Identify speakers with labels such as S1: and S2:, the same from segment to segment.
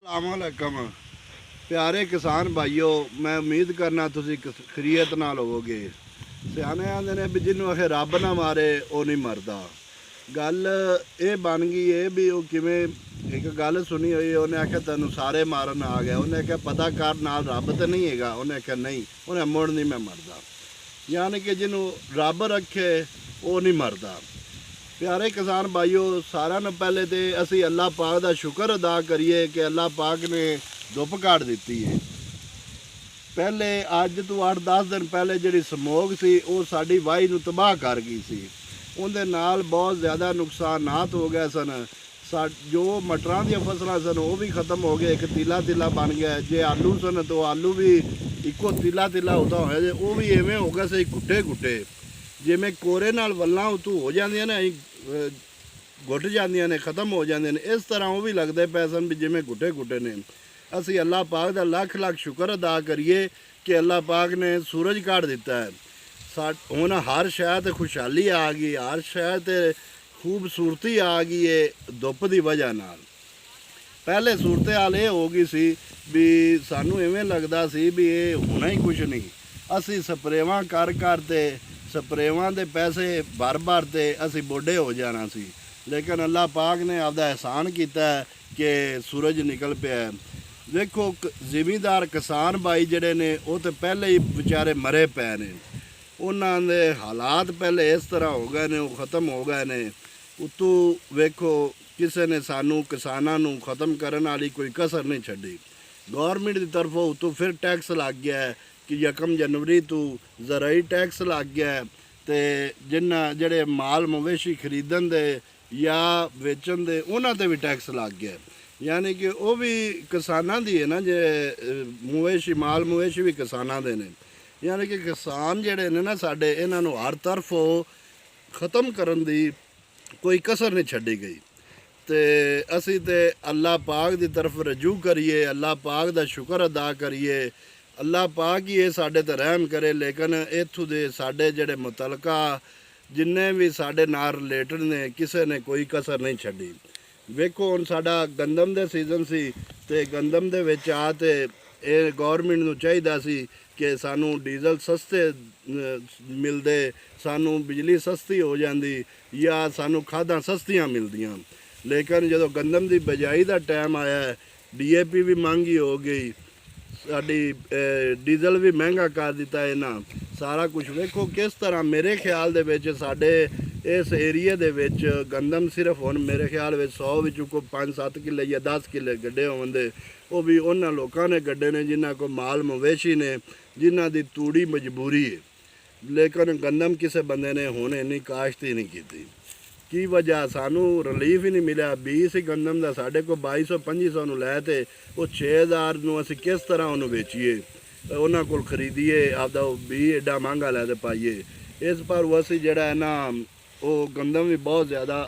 S1: अस्सलामुअलैकुम प्यारे किसान भाइयों, मैं उम्मीद करना तुसी खरीयत नाल होवोगे। सियाने आंदे ने भी जिन्हों आखे रब ना मारे वो नहीं मरदा। गल ये बन गई है भी वो किवें एक गल सुनी हुई, उन्हें आख्या तेनों सारे मारन आ गया, उन्हें आख्या पता कर नाल रब तो नहीं हैगा, उन्हें आख्या नहीं, उन्हें मुड़ नहीं मैं मरदा। यानी कि जिन्हों रब रखे वो नहीं मरदा। प्यारे किसान भाइयों, सारा ने पहले तो असी अल्लाह पाक का शुक्र अदा करिए कि अल्लाह पाक ने धुप काट दी है। पहले अज तो 8-10 दिन पहले जी समोग सी वो साड़ी वाही नूं तबाह कर गई सी। उहदे नाल बहुत ज़्यादा नुकसानात हो गए सन। जो मटरां दी फसलां सन वो भी खत्म हो गए, एक तीला तीला बन गया। जे आलू सन तो आलू भी इको तीला तीला होता होया जे वो भी इवें हो गए से गुट्टे गुट्टे, जिमें कोरे नाल वल्लां उतों हो जांदियां ने, घुट जांदियां ने, खत्म हो जांदे ने। इस तरह वो भी लगते पे सन भी जिमें गुट्टे गुट्टे ने। असी अल्लाह पाक का लख लख शुक्र अदा करिए कि अल्लाह पाक ने सूरज काट दिता है। हुण हर शहर ते खुशहाली आ गई, हर शहर ते खूबसूरती आ गई है धुप की वजह नाल। पहले सूरत हाल ये हो गई सी भी सानू इवें लगदा सी भी ये होना ही कुछ नहीं। असी स्प्रेवां कर ते स्प्रेवां दे पैसे भर भर ते असी बुढ़े हो जाना सी। लेकिन अल्लाह पाक ने आपदा एहसान किया कि सूरज निकल पिया है। देखो जिमीदार किसान भाई जड़े ने वो तो पहले ही बेचारे मरे पे ने, उन्होंने हालात पहले इस तरह हो गए ने, वो ख़त्म हो गए ने। उतों वेखो किसी ने सानू किसानों नू ख़त्म करने वाली कोई कसर नहीं छड़ी। गौरमेंट की तरफों उतों फिर टैक्स लग गया है कि 1 जनवरी तो ज़राई टैक्स लग गया है। तो जिन्ना जड़े माल मवेशी खरीदन दे या वेचन दे उन्होंने ते भी टैक्स लग गया। यानी कि वो भी किसानां दी है ना, जे मवेशी माल मवेशी भी किसानां दे ने। यानी कि किसान जड़े ने ना साडे, इन्हां नूं हर तरफों ख़त्म करन दी कोई कसर नहीं छड्डी गई। तो असी तो अल्लाह पाक की तरफ रजू करिए, अल्लाह पाक का शुक्र अदा करिए, अल्लाह पाक ही ये साडे ते रहम करे। लेकिन इत्थों दे साडे जड़े मुतलका जिन्ने भी साडे नाल रिलेटेड ने किसी ने कोई कसर नहीं छड्डी। वेखो हुण साडा गंदम दे सीजन सी ते गंदम दे विच आ ते ये गौरमेंट नूं चाहीदा सी कि सानू डीजल सस्ते मिलदे, सानू बिजली सस्ती हो जाती या सानू खादां सस्तियां मिलदियां। लेकिन जदों गंदम की बिजाई का टाइम आया है, DAP भी महंगी हो गई, साडी डीजल भी महंगा कर दिता है ना सारा कुछ। वेखो किस तरह मेरे ख्याल दे विच साडे इस एरिए दे विच गंदम सिर्फ हुण मेरे ख्याल में 100 विचों कोई 5-7 किले या 10 किले गड्ढे होंदे, वो भी उन्होंने लोगों ने गड्ढे ने जिन्हों को माल मवेशी ने, जिन्हों की तूड़ी मजबूरी है। लेकिन गंदम किसी बंदे ने हुण इन्नी काश्त ही नहीं की वजह सानू रिलीफ ही नहीं मिला। 20 ही गंदम का साढ़े को 2200-2500 नूं लै ते वो 6000 नूं असीं किस तरह उन्होंने बेचीए, उन्होंने को खरीदीए, आपदा भी एडा महंगा लै ते पाइए। इस पर वो असीं जिहड़ा है ना वो गंदम भी बहुत ज़्यादा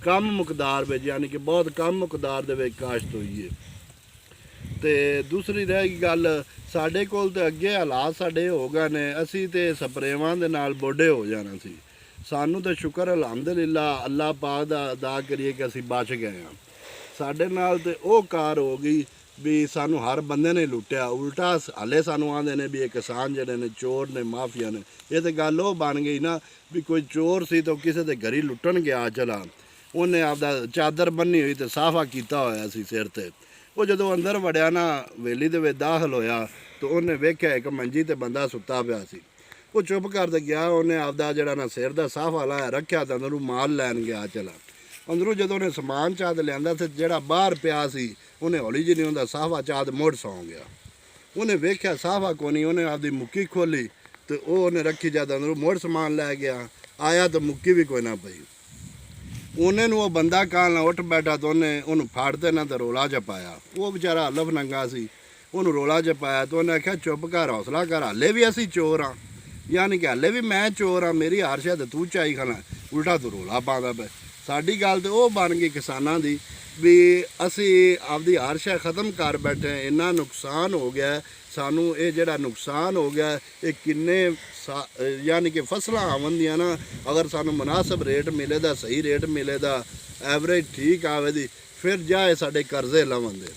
S1: कम मुकदार में, यानी कि बहुत कम मुकदार दे विच काश्त हुई है। तो दूसरी रह गई गल साडे कोल ते अगे हालात साडे हो गए ने, असी तो स्प्रेवां दे नाल बुढ़े हो जाना सी। सानू तो शुक्र अलहमदुलिल्लाह अल्लाह पाक दा अदा करिए कि असी बच गए हाँ। साडे नाल ते वो कार हो गई भी सानू हर बंदे ने लुटिया। उल्टा हाले सानू आंदे ने भी ये किसान जड़े ने चोर ने, माफिया ने। ये तो गल वो बन गई ना भी कोई चोर सी तो किसी के घरी लुटन गया, चला उन्हें आपदा चादर बन्नी हुई तो साफा किया होया सी सिर ते। वो जो अंदर वड़िया ना हवेली दे विच दाखिल होया तो उन्हें वेख्या एक मंजी ते बंदा सुता पिया सी। वो चुप कर गया, उन्हें आपदा जड़ा ना सिर का साफा लाया रखा तो अंदरों माल लैन गया। चला अंदरों जो उन्हें समान चाद लिया तो जड़ा बाहर पिया सी उन्हें हौली जी नहीं उनका साफा चाद मुड़ सौ गया। उन्हें वेख्या साफा को नहीं, उन्हें आपकी मुक्की खोली तो वो उन्हें रखी जद अंदरों मुड़ समान लै गया। आया तो मुक्की भी कोई ना पई। उन्हें वो बंदा काल उठ बैठा तो उन्हें उन्होंने फाड़ते ना तो रोला च पाया। वो बेचारा हलफ नंगा सी, उन्होंने रोला च पाया तो उन्हें आख्या चुप कर, हौसला कर, हाले भी असी चोर हाँ, यानी कि हाले भी मैं चोर हाँ, मेरी हर शय तू चाई खाना, उल्टा तू रोला पाता पे। साडी गल तो वो बन गई किसानां दी भी असी आपदी हर शय ख़त्म कर बैठे। इन्ना नुकसान हो गया सानू, ये जिहड़ा नुकसान हो गया ये किन्ने यानी कि फसलां आवन ना, अगर सानू मुनासिब रेट मिले दा, सही रेट मिले दा, एवरेज ठीक आवे दी, फिर जाए साडे कर्जे लवन दे।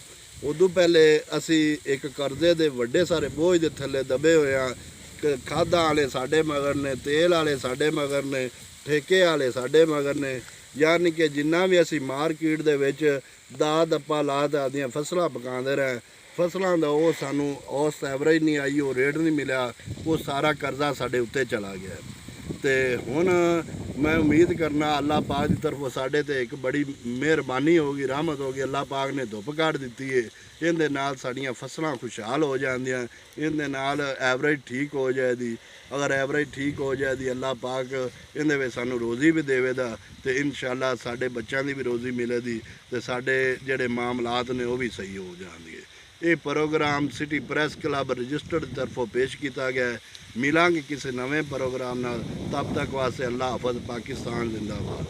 S1: ਉਦੋਂ ਪਹਿਲੇ ਅਸੀਂ ਇੱਕ ਕਰਜ਼ੇ ਦੇ ਵੱਡੇ ਸਾਰੇ ਬੋਝ ਦੇ ਥੱਲੇ ਦਬੇ ਹੋਏ ਆ। ਖਾਦਾਂ ਵਾਲੇ ਸਾਡੇ ਮਗਰ ਨੇ, ਤੇਲ ਵਾਲੇ ਸਾਡੇ ਮਗਰ ਨੇ, ਠੇਕੇ ਵਾਲੇ ਸਾਡੇ ਮਗਰ ਨੇ। ਯਾਨੀ ਕਿ ਜਿੰਨਾ ਵੀ ਅਸੀਂ ਮਾਰਕੀਟ ਦੇ ਵਿੱਚ ਦਾ ਦੱਪਾ ਲਾ ਦੀਆਂ ਫਸਲਾਂ ਪਕਾਉਂਦੇ ਰਹੇ, ਫਸਲਾਂ ਦਾ ਉਹ ਸਾਨੂੰ ਉਸ ਐਵਰੇਜ ਨਹੀਂ ਆਈ, ਉਹ ਰੇਟ ਨਹੀਂ ਮਿਲਿਆ, ਉਹ ਸਾਰਾ ਕਰਜ਼ਾ ਸਾਡੇ ਉੱਤੇ ਚਲਾ ਗਿਆ। ਤੇ ਹੁਣ ਮੈਂ ਉਮੀਦ ਕਰਨਾ ਅੱਲਾਹ ਪਾਕ ਦੀ ਤਰਫੋਂ ਸਾਡੇ ਤੇ ਇੱਕ ਬੜੀ ਮਿਹਰਬਾਨੀ ਹੋਗੀ, ਰਹਿਮਤ ਹੋਗੀ। ਅੱਲਾਹ ਪਾਕ ਨੇ ਧੁੱਪ ਕੱਢ ਦਿੱਤੀ ਹੈ। ਇਹਦੇ ਨਾਲ ਸਾਡੀਆਂ ਫਸਲਾਂ ਖੁਸ਼ਹਾਲ ਹੋ ਜਾਂਦੀਆਂ, ਇਹਦੇ ਨਾਲ ਐਵਰੇਜ ਠੀਕ ਹੋ ਜਾਏਗੀ। ਅਗਰ ਐਵਰੇਜ ਠੀਕ ਹੋ ਜਾਏਗੀ, ਅੱਲਾਹ ਪਾਕ ਇਹਦੇ ਵਿੱਚ ਸਾਨੂੰ ਰੋਜ਼ੀ ਵੀ ਦੇਵੇਗਾ ਤੇ ਇਨਸ਼ਾਅੱਲਾ ਸਾਡੇ ਬੱਚਿਆਂ ਦੀ ਵੀ ਰੋਜ਼ੀ ਮਿਲੇਗੀ ਤੇ ਸਾਡੇ ਜਿਹੜੇ ਮਾਮਲਾਤ ਨੇ ਉਹ ਵੀ ਸਹੀ ਹੋ ਜਾਣਗੇ। ਇਹ programme city press club registered ਦੀ ਤਰਫੋਂ ਪੇਸ਼ ਕੀਤਾ ਗਿਆ ਹੈ। ਮਿਲਾਂਗੇ ਕਿਸੇ ਨਵੇਂ ਪ੍ਰੋਗਰਾਮ ਨਾਲ, ਤਬ ਤੱਕ ਵਾਸਤੇ ਅੱਲਾਹ ਹਾਫਿਜ਼, ਪਾਕਿਸਤਾਨ ਜ਼ਿੰਦਾਬਾਦ।